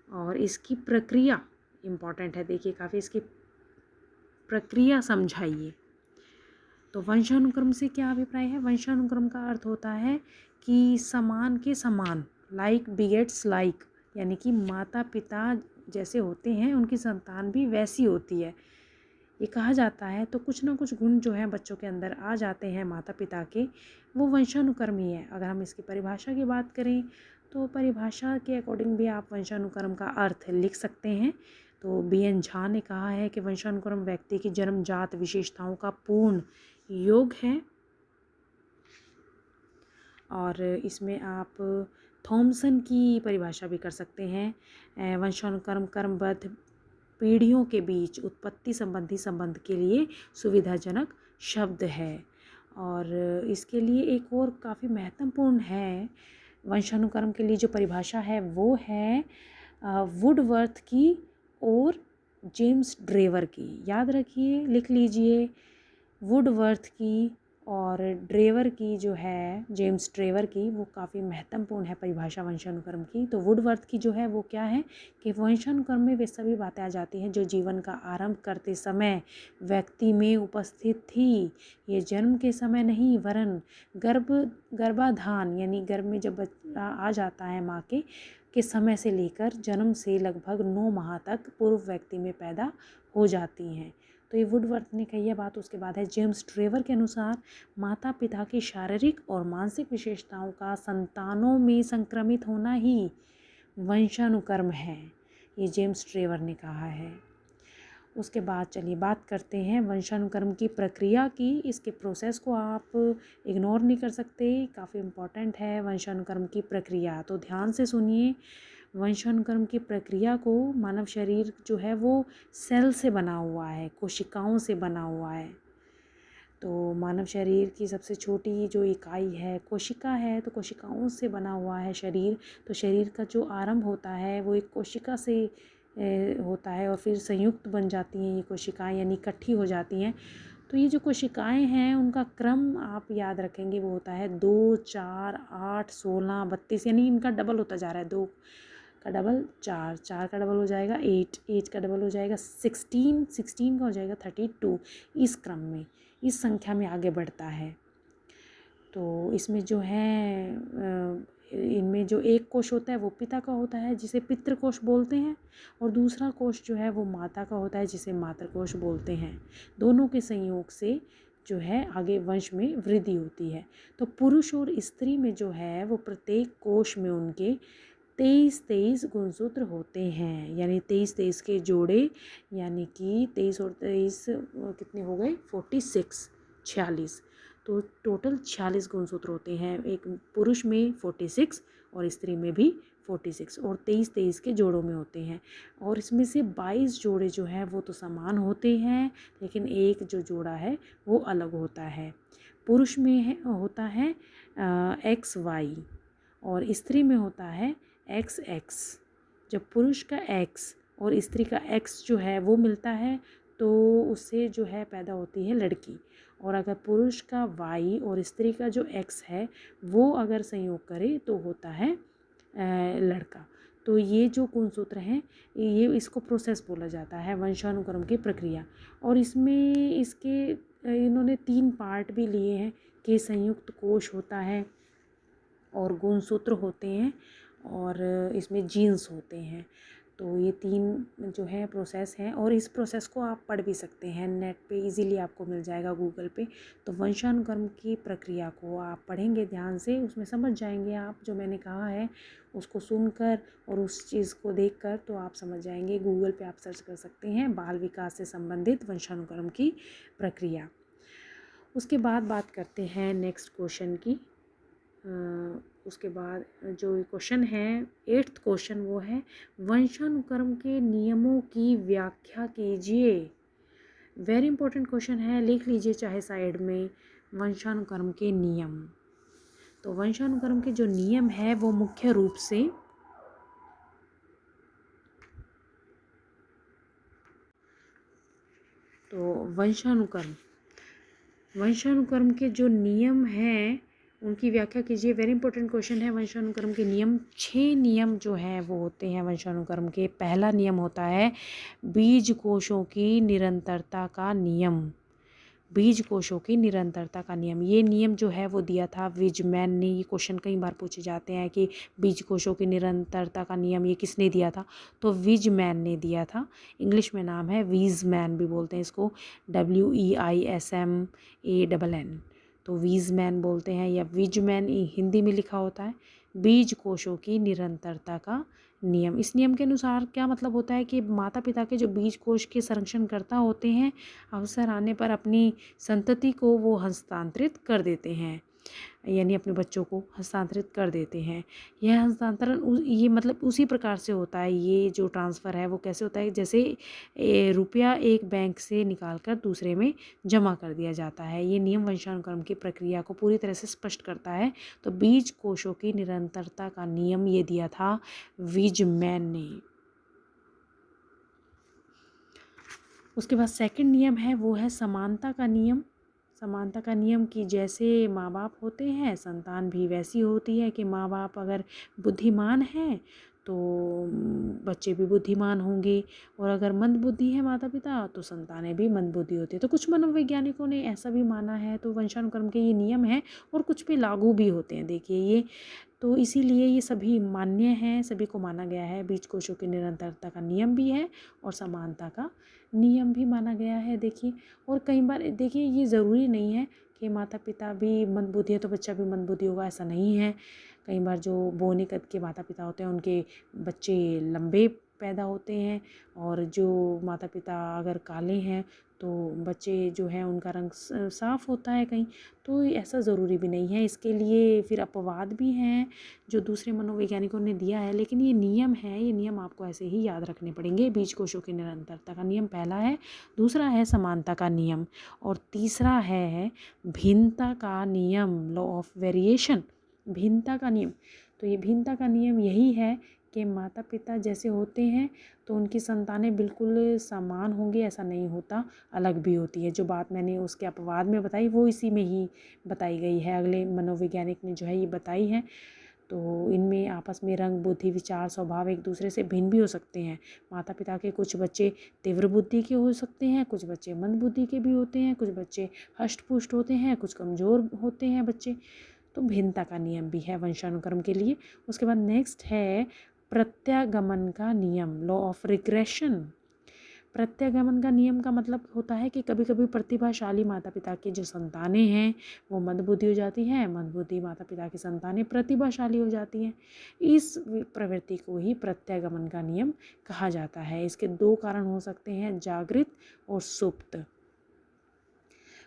और इसकी प्रक्रिया इम्पॉर्टेंट है, देखिए काफ़ी, इसकी प्रक्रिया समझाइए। तो वंशानुक्रम से क्या अभिप्राय है? वंशानुक्रम का अर्थ होता है कि समान के समान, लाइक बिगेट्स लाइक, यानी कि माता पिता जैसे होते हैं उनकी संतान भी वैसी होती है, ये कहा जाता है। तो कुछ ना कुछ गुण जो हैं बच्चों के अंदर आ जाते हैं माता पिता के, वो वंशानुक्रम ही है। अगर हम इसकी परिभाषा की बात करें तो परिभाषा के अकॉर्डिंग भी आप वंशानुक्रम का अर्थ लिख सकते हैं। तो BN झा ने कहा है कि वंशानुक्रम व्यक्ति की जन्मजात विशेषताओं का पूर्ण योग है। और इसमें आप थॉमसन की परिभाषा भी कर सकते हैं। वंशानुक्रम क्रमबद्ध पीढ़ियों के बीच उत्पत्ति संबंधी संबंध के लिए सुविधाजनक शब्द है। और इसके लिए एक और काफ़ी महत्वपूर्ण है वंशानुक्रम के लिए जो परिभाषा है वो है वुडवर्थ की और जेम्स ड्रेवर की। याद रखिए, लिख लीजिए, वुडवर्थ की और ड्रेवर की जो है, जेम्स ड्रेवर की, वो काफ़ी महत्वपूर्ण है परिभाषा वंशानुक्रम की। तो वुडवर्थ की जो है वो क्या है कि वंशानुक्रम में वे सभी बातें आ जाती हैं जो जीवन का आरंभ करते समय व्यक्ति में उपस्थित थी। ये जन्म के समय नहीं वरन गर्भाधान यानी गर्भ में जब बच्चा आ जाता है माँ के समय से लेकर जन्म से लगभग 9 माह तक पूर्व व्यक्ति में पैदा हो जाती हैं। तो ये वुडवर्थ ने कही है बात। उसके बाद है जेम्स ड्रेवर के अनुसार माता पिता की शारीरिक और मानसिक विशेषताओं का संतानों में संक्रमित होना ही वंशानुक्रम है, ये जेम्स ड्रेवर ने कहा है। उसके बाद चलिए बात करते हैं वंशानुक्रम की प्रक्रिया की। इसके प्रोसेस को आप इग्नोर नहीं कर सकते, काफ़ी इम्पॉर्टेंट है वंशानुक्रम की प्रक्रिया। तो ध्यान से सुनिए, वंशानुक्रम की प्रक्रिया को मानव शरीर जो है वो सेल से बना हुआ है, कोशिकाओं से बना हुआ है। तो मानव शरीर की सबसे छोटी जो इकाई है कोशिका है, तो कोशिकाओं से बना हुआ है शरीर। तो शरीर का जो आरंभ होता है वो एक कोशिका से होता है और फिर संयुक्त बन जाती हैं ये कोशिकाएं, यानी इकट्ठी हो जाती हैं। तो ये जो कोशिकाएं हैं उनका क्रम आप याद रखेंगे, वो होता है 2, 4, 8, 16, 32, यानी इनका डबल होता जा रहा है। 2 का डबल 4, 4 का डबल हो जाएगा 8, 8 का डबल हो जाएगा 16, 16 का हो जाएगा 32। इस क्रम में, इस संख्या में आगे बढ़ता है। तो इसमें जो है इनमें जो एक कोश होता है वो पिता का होता है, जिसे पितृकोश बोलते हैं, और दूसरा कोश जो है वो माता का होता है, जिसे मातृकोश बोलते हैं। दोनों के संयोग से जो है आगे वंश में वृद्धि होती है। तो पुरुष और स्त्री में जो है वो प्रत्येक कोश में उनके 23 गुणसूत्र होते हैं, यानी 23 के जोड़े, यानी कि 23 और 23 कितने हो गए 46, 46। तो टोटल 46 गुणसूत्र होते हैं, एक पुरुष में 46 और स्त्री में भी 46, और 23 के जोड़ों में होते हैं। और इसमें से 22 जोड़े जो हैं वो तो समान होते हैं, लेकिन एक जो जोड़ा है वो अलग होता है। पुरुष में होता है XY और स्त्री में होता है XX। जब पुरुष का X और स्त्री का X जो है वो मिलता है तो उससे जो है पैदा होती है लड़की, और अगर पुरुष का Y और स्त्री का जो X है वो अगर संयोग करे तो होता है लड़का। तो ये जो गुणसूत्र हैं ये इसको प्रोसेस बोला जाता है, वंशानुक्रम की प्रक्रिया। और इसमें इसके इन्होंने 3 पार्ट भी लिए हैं कि संयुक्त कोश होता है और गुणसूत्र होते हैं और इसमें जीन्स होते हैं। तो ये 3 जो है प्रोसेस हैं, और इस प्रोसेस को आप पढ़ भी सकते हैं, नेट पे इजीली आपको मिल जाएगा गूगल पे। तो वंशानुक्रम की प्रक्रिया को आप पढ़ेंगे ध्यान से, उसमें समझ जाएंगे आप, जो मैंने कहा है उसको सुनकर और उस चीज़ को देखकर तो आप समझ जाएंगे। गूगल पे आप सर्च कर सकते हैं बाल विकास से संबंधित वंशानुक्रम की प्रक्रिया। उसके बाद बात करते हैं नेक्स्ट क्वेश्चन की। उसके बाद जो क्वेश्चन है 8th क्वेश्चन वो है वंशानुक्रम के नियमों की व्याख्या कीजिए। वेरी इंपॉर्टेंट क्वेश्चन है, लिख लीजिए चाहे साइड में, वंशानुक्रम के नियम। तो वंशानुक्रम के जो नियम है वो मुख्य रूप से तो वंशानुक्रम के जो नियम हैं उनकी व्याख्या कीजिए। वेरी इंपॉर्टेंट क्वेश्चन है। वंशानुक्रम के नियम 6 नियम जो हैं वो होते हैं वंशानुक्रम के। पहला नियम होता है बीज कोशों की निरंतरता का नियम। बीज कोशों की निरंतरता का नियम, ये नियम जो है वो दिया था विजमैन ने। ये क्वेश्चन कई बार पूछे जाते हैं कि बीज कोशों की निरंतरता का नियम ये किसने दिया था, तो विजमैन ने दिया था। इंग्लिश में नाम है वीजमैन भी बोलते हैं इसको, WEISMAN। तो वीजमैन बोलते हैं या विजमैन हिंदी में लिखा होता है। बीज कोशों की निरंतरता का नियम, इस नियम के अनुसार क्या मतलब होता है कि माता पिता के जो बीज कोश के संरक्षणकर्ता होते हैं अवसर आने पर अपनी संतति को वो हस्तांतरित कर देते हैं, यानी अपने बच्चों को हस्तांतरित कर देते हैं। यह हस्तांतरण ये मतलब उसी प्रकार से होता है, ये जो ट्रांसफ़र है वो कैसे होता है, जैसे रुपया एक बैंक से निकाल कर दूसरे में जमा कर दिया जाता है। ये नियम वंशानुक्रम की प्रक्रिया को पूरी तरह से स्पष्ट करता है। तो बीज कोशों की निरंतरता का नियम ये दिया था विजमैन ने। उसके बाद सेकंड नियम है वो है समानता का नियम। समानता का नियम कि जैसे माँ बाप होते हैं संतान भी वैसी होती है, कि माँ बाप अगर बुद्धिमान हैं तो बच्चे भी बुद्धिमान होंगे, और अगर मंदबुद्धि है माता पिता तो संतानें भी मंदबुद्धि होती है। तो कुछ मनोवैज्ञानिकों ने ऐसा भी माना है। तो वंशानुक्रम के ये नियम हैं और कुछ पे लागू भी होते हैं, देखिए ये। तो इसीलिए ये सभी मान्य हैं, सभी को माना गया है। बीज कोशों की निरंतरता का नियम भी है और समानता का नियम भी माना गया है, देखिए। और कई बार देखिए ये ज़रूरी नहीं है कि माता पिता भी मंदबुद्धि है तो बच्चा भी मंदबुद्धि होगा, ऐसा नहीं है। कई बार जो बौने कद के माता पिता होते हैं उनके बच्चे लंबे पैदा होते हैं, और जो माता पिता अगर काले हैं तो बच्चे जो हैं उनका रंग साफ़ होता है कहीं। तो ऐसा ज़रूरी भी नहीं है, इसके लिए फिर अपवाद भी हैं जो दूसरे मनोवैज्ञानिकों ने दिया है। लेकिन ये नियम है, ये नियम आपको ऐसे ही याद रखने पड़ेंगे। बीज कोशों की निरंतरता का नियम पहला है, दूसरा है समानता का नियम, और तीसरा है भिन्नता का नियम, लॉ ऑफ वेरिएशन, भिन्नता का नियम। तो ये भिन्नता का नियम यही है कि माता पिता जैसे होते हैं तो उनकी संतानें बिल्कुल समान होंगी, ऐसा नहीं होता, अलग भी होती है। जो बात मैंने उसके अपवाद में बताई वो इसी में ही बताई गई है, अगले मनोवैज्ञानिक ने जो है ये बताई है। तो इनमें आपस में रंग, बुद्धि, विचार, स्वभाव एक दूसरे से भिन्न भी हो सकते हैं। माता पिता के कुछ बच्चे तीव्र बुद्धि के हो सकते हैं, कुछ बच्चे मंद बुद्धि के भी होते हैं, कुछ बच्चे हष्ट पुष्ट होते हैं, कुछ कमज़ोर होते हैं बच्चे। तो भिन्नता का नियम भी है वंशानुक्रम के लिए। उसके बाद नेक्स्ट है प्रत्यागमन का नियम, लॉ ऑफ रिग्रेशन। प्रत्यागमन का नियम का मतलब होता है कि कभी कभी प्रतिभाशाली माता पिता की जो संतानें हैं वो मंदबुद्धि हो जाती हैं, मंदबुद्धि माता पिता की संतानें प्रतिभाशाली हो जाती हैं। इस प्रवृत्ति को ही प्रत्यागमन का नियम कहा जाता है। इसके दो कारण हो सकते हैं, जागृत और सुप्त।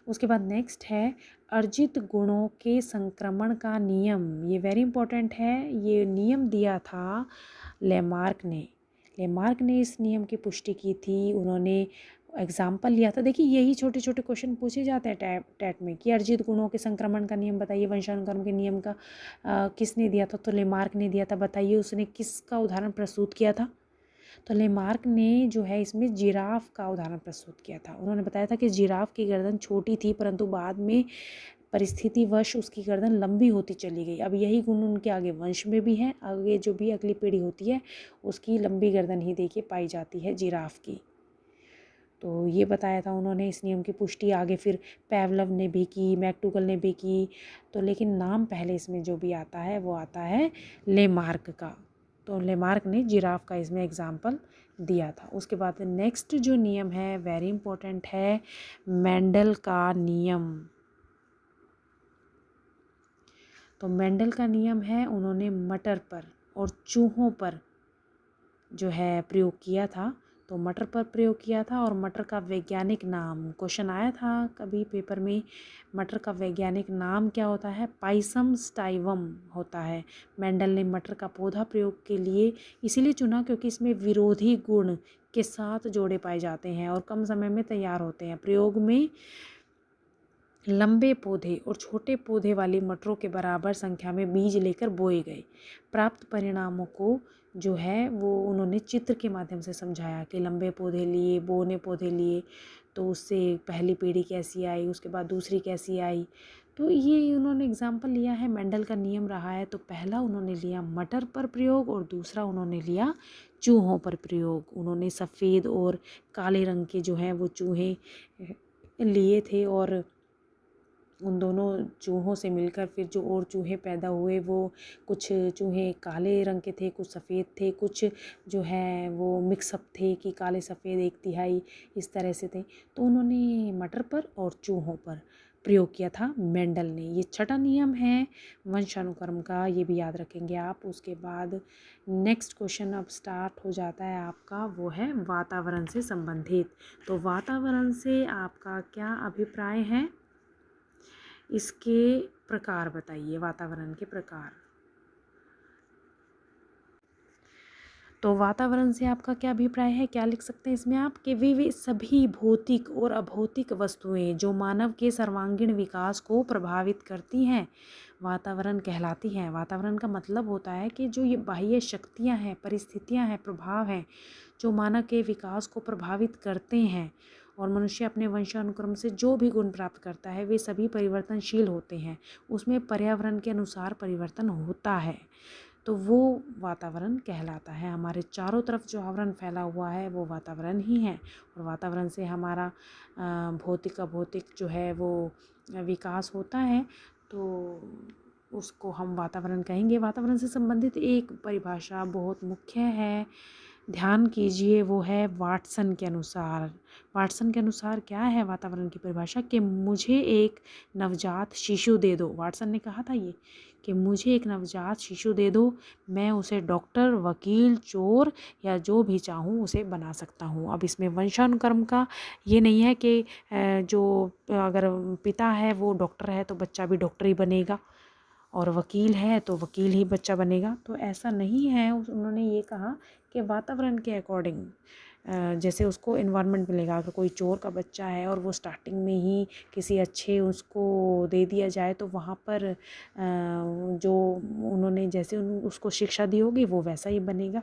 उसके बाद नेक्स्ट है अर्जित गुणों के संक्रमण का नियम। ये वेरी इंपॉर्टेंट है। ये नियम दिया था लेमार्क ने। लेमार्क ने इस नियम की पुष्टि की थी। उन्होंने एग्जाम्पल लिया था। देखिए यही छोटे छोटे क्वेश्चन पूछे जाते हैं टैट में कि अर्जित गुणों के संक्रमण का नियम बताइए, वंशानुक्रम के नियम का किसने दिया था, तो लेमार्क ने दिया था। बताइए उसने किसका उदाहरण प्रस्तुत किया था, तो लेमार्क ने जो है इसमें जिराफ का उदाहरण प्रस्तुत किया था। उन्होंने बताया था कि जिराफ की गर्दन छोटी थी परंतु बाद में परिस्थितिवश उसकी गर्दन लंबी होती चली गई। अब यही गुण उनके आगे वंश में भी है, आगे जो भी अगली पीढ़ी होती है उसकी लंबी गर्दन ही देखिए पाई जाती है जिराफ की। तो ये बताया था उन्होंने। इस नियम की पुष्टि आगे फिर पैवलव ने भी की, मैक्टूगल ने भी की। तो लेकिन नाम पहले इसमें जो भी आता है वो आता है लेमार्क का। तो लेमार्क ने जिराफ का इसमें एग्जाम्पल दिया था। उसके बाद नेक्स्ट जो नियम है वेरी इंपॉर्टेंट है, मेंडल का नियम। तो मेंडल का नियम है, उन्होंने मटर पर और चूहों पर जो है प्रयोग किया था। तो मटर पर प्रयोग किया था और मटर का वैज्ञानिक नाम, क्वेश्चन आया था कभी पेपर में, मटर का वैज्ञानिक नाम क्या होता है, पाइसम स्टाइवम होता है। मेंडल ने मटर का पौधा प्रयोग के लिए इसीलिए चुना क्योंकि इसमें विरोधी गुण के साथ जोड़े पाए जाते हैं और कम समय में तैयार होते हैं। प्रयोग में लंबे पौधे और छोटे पौधे वाली मटरों के बराबर संख्या में बीज लेकर बोए गए। प्राप्त परिणामों को जो है वो उन्होंने चित्र के माध्यम से समझाया कि लंबे पौधे लिए, बोने पौधे लिए, तो उससे पहली पीढ़ी कैसी आई, उसके बाद दूसरी कैसी आई। तो ये उन्होंने एग्जाम्पल लिया है, मेंडल का नियम रहा है। तो पहला उन्होंने लिया मटर पर प्रयोग और दूसरा उन्होंने लिया चूहों पर प्रयोग। उन्होंने सफ़ेद और काले रंग के जो हैं वो चूहे लिए थे और उन दोनों चूहों से मिलकर फिर जो और चूहे पैदा हुए वो कुछ चूहे काले रंग के थे, कुछ सफ़ेद थे, कुछ जो है वो मिक्सअप थे कि काले सफ़ेद एक तिहाई इस तरह से थे। तो उन्होंने मटर पर और चूहों पर प्रयोग किया था मेंडल ने। ये छठा नियम है वंशानुक्रम का, ये भी याद रखेंगे आप। उसके बाद नेक्स्ट क्वेश्चन अब स्टार्ट हो जाता है आपका, वो है वातावरण से संबंधित। तो वातावरण से आपका क्या अभिप्राय है, इसके प्रकार बताइए, वातावरण के प्रकार। तो वातावरण से आपका क्या अभिप्राय है, क्या लिख सकते हैं इसमें आप, कि वे सभी भौतिक और अभौतिक वस्तुएं जो मानव के सर्वांगीण विकास को प्रभावित करती हैं वातावरण कहलाती हैं। वातावरण का मतलब होता है कि जो ये बाह्य शक्तियां हैं, परिस्थितियां हैं, प्रभाव हैं जो मानव के विकास को प्रभावित करते हैं और मनुष्य अपने वंशानुक्रम से जो भी गुण प्राप्त करता है वे सभी परिवर्तनशील होते हैं। उसमें पर्यावरण के अनुसार परिवर्तन होता है, तो वो वातावरण कहलाता है। हमारे चारों तरफ जो आवरण फैला हुआ है वो वातावरण ही है और वातावरण से हमारा भौतिक अभौतिक जो है वो विकास होता है, तो उसको हम वातावरण कहेंगे। वातावरण से संबंधित एक परिभाषा बहुत मुख्य है, ध्यान कीजिए, वो है वाटसन के अनुसार। वाटसन के अनुसार क्या है वातावरण की परिभाषा, कि मुझे एक नवजात शिशु दे दो। वाटसन ने कहा था ये कि मुझे एक नवजात शिशु दे दो, मैं उसे डॉक्टर, वकील, चोर या जो भी चाहूँ उसे बना सकता हूँ। अब इसमें वंशानुक्रम का ये नहीं है कि जो अगर पिता है वो डॉक्टर है तो बच्चा भी डॉक्टर ही बनेगा और वकील है तो वकील ही बच्चा बनेगा, तो ऐसा नहीं है। उन्होंने ये कहा कि वातावरण के अकॉर्डिंग जैसे उसको इन्वायरमेंट मिलेगा। अगर कोई चोर का बच्चा है और वो स्टार्टिंग में ही किसी अच्छे उसको दे दिया जाए तो वहाँ पर जो उन्होंने जैसे उसको शिक्षा दी होगी वो वैसा ही बनेगा।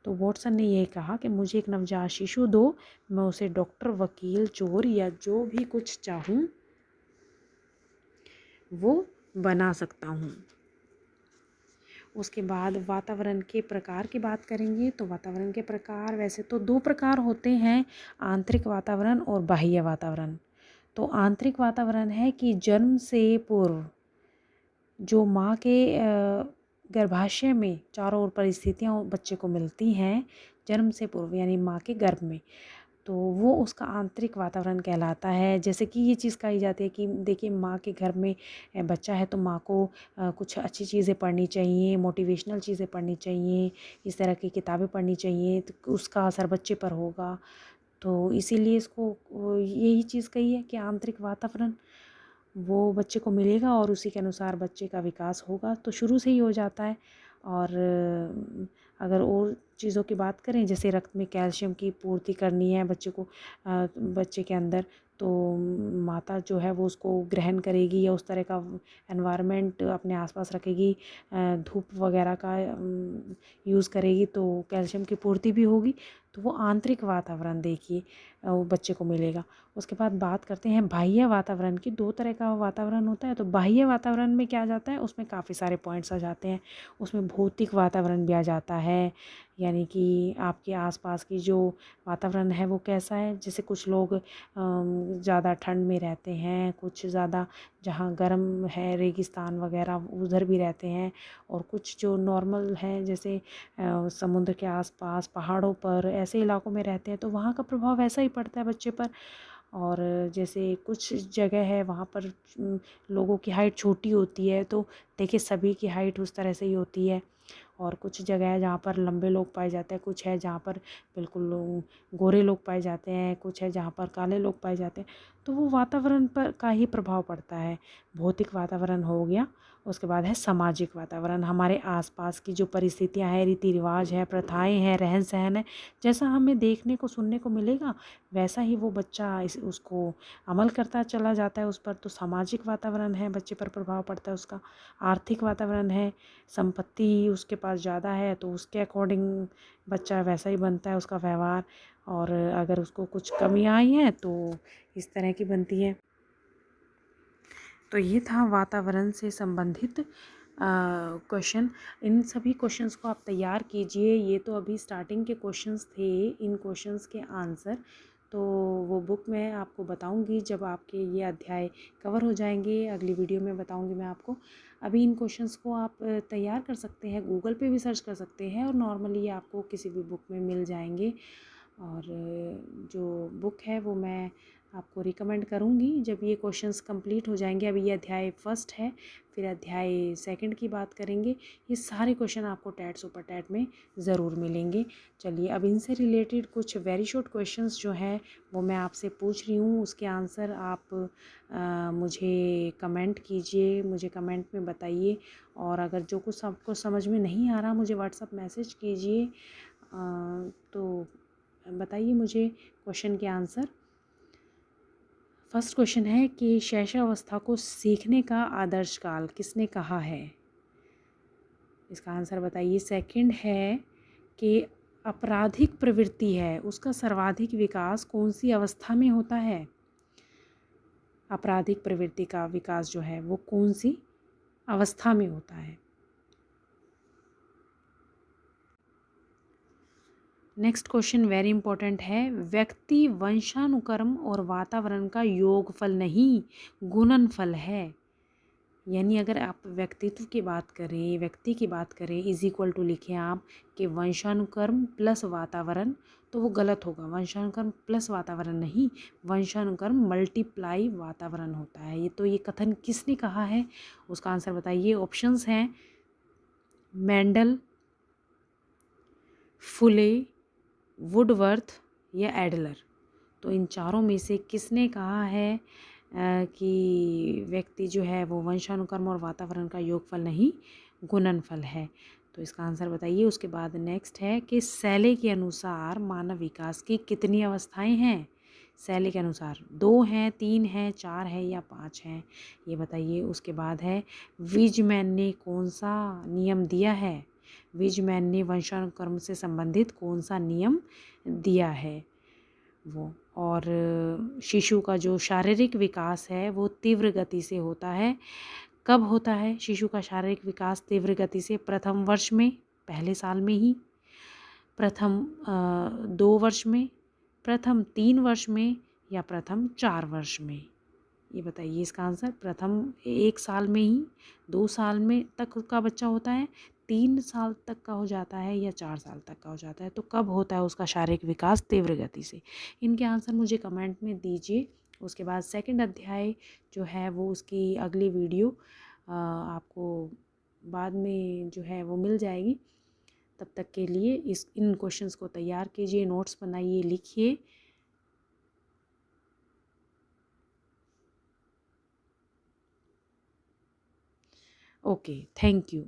तो वॉटसन ने ये कहा कि मुझे एक नवजात शिशु दो, मैं उसे डॉक्टर, वकील, चोर या जो भी कुछ चाहूँ वो बना सकता हूँ। उसके बाद वातावरण के प्रकार की बात करेंगे तो वातावरण के प्रकार वैसे तो 2 प्रकार होते हैं, आंतरिक वातावरण और बाह्य वातावरण। तो आंतरिक वातावरण है कि जन्म से पूर्व जो माँ के गर्भाशय में चारों ओर परिस्थितियाँ बच्चे को मिलती हैं जन्म से पूर्व यानी माँ के गर्भ में, तो वो उसका आंतरिक वातावरण कहलाता है। जैसे कि ये चीज़ कही जाती है कि देखिए माँ के घर में बच्चा है तो माँ को कुछ अच्छी चीज़ें पढ़नी चाहिए, मोटिवेशनल चीज़ें पढ़नी चाहिए, इस तरह की किताबें पढ़नी चाहिए, तो उसका असर बच्चे पर होगा। तो इसीलिए इसको यही चीज़ कही है कि आंतरिक वातावरण वो बच्चे को मिलेगा और उसी के अनुसार बच्चे का विकास होगा। तो शुरू से ही हो जाता है। और अगर और चीज़ों की बात करें जैसे रक्त में कैल्शियम की पूर्ति करनी है बच्चे को, बच्चे के अंदर, तो माता जो है वो उसको ग्रहण करेगी या उस तरह का एनवायरनमेंट अपने आसपास रखेगी, धूप वगैरह का यूज़ करेगी तो कैल्शियम की पूर्ति भी होगी। तो वो आंतरिक वातावरण देखिए वो बच्चे को मिलेगा। उसके बाद बात करते हैं बाह्य वातावरण की। 2 तरह का वातावरण होता है। तो बाह्य वातावरण में क्या आ जाता है, उसमें काफ़ी सारे पॉइंट्स आ जाते हैं। उसमें भौतिक वातावरण भी आ जाता है, यानी कि आपके आसपास की जो वातावरण है वो कैसा है। जैसे कुछ लोग ज़्यादा ठंड में रहते हैं, कुछ ज़्यादा जहाँ गर्म है रेगिस्तान वगैरह उधर भी रहते हैं, और कुछ जो नॉर्मल हैं जैसे समुद्र के आसपास पहाड़ों पर ऐसे इलाकों में रहते हैं तो वहाँ का प्रभाव वैसा ही पड़ता है बच्चे पर। और जैसे कुछ जगह है वहाँ पर लोगों की हाइट छोटी होती है, तो देखिए सभी की हाइट उस तरह से ही होती है। और कुछ जगह है जहाँ पर लंबे लोग पाए जाते हैं, कुछ है जहाँ पर बिल्कुल गोरे लोग पाए जाते हैं, कुछ है जहाँ पर काले लोग पाए जाते हैं। तो वो वातावरण पर का ही प्रभाव पड़ता है। भौतिक वातावरण हो गया। उसके बाद है सामाजिक वातावरण, हमारे आसपास की जो परिस्थितियाँ हैं, रीति रिवाज है, प्रथाएं हैं, रहन सहन है, जैसा हमें देखने को सुनने को मिलेगा वैसा ही वो बच्चा उसको अमल करता चला जाता है उस पर। तो सामाजिक वातावरण है, बच्चे पर प्रभाव पड़ता है उसका। आर्थिक वातावरण है, संपत्ति उसके पास ज़्यादा है तो उसके अकॉर्डिंग बच्चा वैसा ही बनता है उसका व्यवहार, और अगर उसको कुछ कमियाँ आई हैं तो इस तरह की बनती है। तो ये था वातावरण से संबंधित क्वेश्चन। इन सभी क्वेश्चंस को आप तैयार कीजिए। ये तो अभी स्टार्टिंग के क्वेश्चंस थे, इन क्वेश्चंस के आंसर तो वो बुक मैं आपको बताऊंगी जब आपके ये अध्याय कवर हो जाएंगे। अगली वीडियो में बताऊंगी मैं आपको। अभी इन क्वेश्चंस को आप तैयार कर सकते हैं, गूगल पे भी सर्च कर सकते हैं, और नॉर्मली आपको किसी भी बुक में मिल जाएंगे। और जो बुक है वो मैं आपको रिकमेंड करूँगी जब ये क्वेश्चंस कंप्लीट हो जाएंगे। अभी ये अध्याय फर्स्ट है, फिर अध्याय सेकंड की बात करेंगे। ये सारे क्वेश्चन आपको टैट सुपर टैट में ज़रूर मिलेंगे। चलिए अब इनसे रिलेटेड कुछ वेरी शॉर्ट क्वेश्चंस जो हैं वो मैं आपसे पूछ रही हूँ, उसके आंसर आप मुझे कमेंट कीजिए, मुझे कमेंट में बताइए। और अगर जो कुछ आपको समझ में नहीं आ रहा मुझे व्हाट्सअप मैसेज कीजिए, तो बताइए मुझे क्वेश्चन के आंसर। फर्स्ट क्वेश्चन है कि शैशवावस्था को सीखने का आदर्श काल किसने कहा है, इसका आंसर बताइए। सेकंड है कि आपराधिक प्रवृत्ति है उसका सर्वाधिक विकास कौन सी अवस्था में होता है। आपराधिक प्रवृत्ति का विकास जो है वो कौन सी अवस्था में होता है। नेक्स्ट क्वेश्चन वेरी इंपॉर्टेंट है, व्यक्ति वंशानुक्रम और वातावरण का योगफल नहीं गुणनफल है। यानी अगर आप व्यक्तित्व की बात करें, व्यक्ति की बात करें, इज इक्वल टू लिखें आप कि वंशानुक्रम प्लस वातावरण, तो वो गलत होगा। वंशानुक्रम प्लस वातावरण नहीं, वंशानुक्रम मल्टीप्लाई वातावरण होता है। ये कथन किसने कहा है उसका आंसर बताइए। ऑप्शंस हैं मेंडल, फुले, वुडवर्थ या एडलर। तो इन चारों में से किसने कहा है कि व्यक्ति जो है वो वंशानुक्रम और वातावरण का योगफल नहीं गुणनफल है। तो इसका आंसर बताइए। उसके बाद नेक्स्ट है कि शैले के अनुसार मानव विकास की कितनी अवस्थाएं हैं। शैले के अनुसार 2 हैं, 3 हैं, 4 है या 5 हैं, ये बताइए। उसके बाद है विजमैन ने कौन सा नियम दिया है। विजमैन ने वंशानुक्रम से संबंधित कौन सा नियम दिया है वो। और शिशु का जो शारीरिक विकास है वो तीव्र गति से होता है। कब होता है शिशु का शारीरिक विकास तीव्र गति से? प्रथम वर्ष में, पहले साल में ही, प्रथम 2 वर्ष में, प्रथम 3 वर्ष में या प्रथम 4 वर्ष में, ये बताइए इसका आंसर। प्रथम 1 साल में ही, 2 साल में तक का बच्चा होता है, 3 साल तक का हो जाता है या 4 साल तक का हो जाता है। तो कब होता है उसका शारीरिक विकास तीव्र गति से? इनके आंसर मुझे कमेंट में दीजिए। उसके बाद सेकंड अध्याय जो है वो उसकी अगली वीडियो आपको बाद में जो है वो मिल जाएगी। तब तक के लिए इन क्वेश्चंस को तैयार कीजिए, नोट्स बनाइए, लिखिए। Okay, thank you.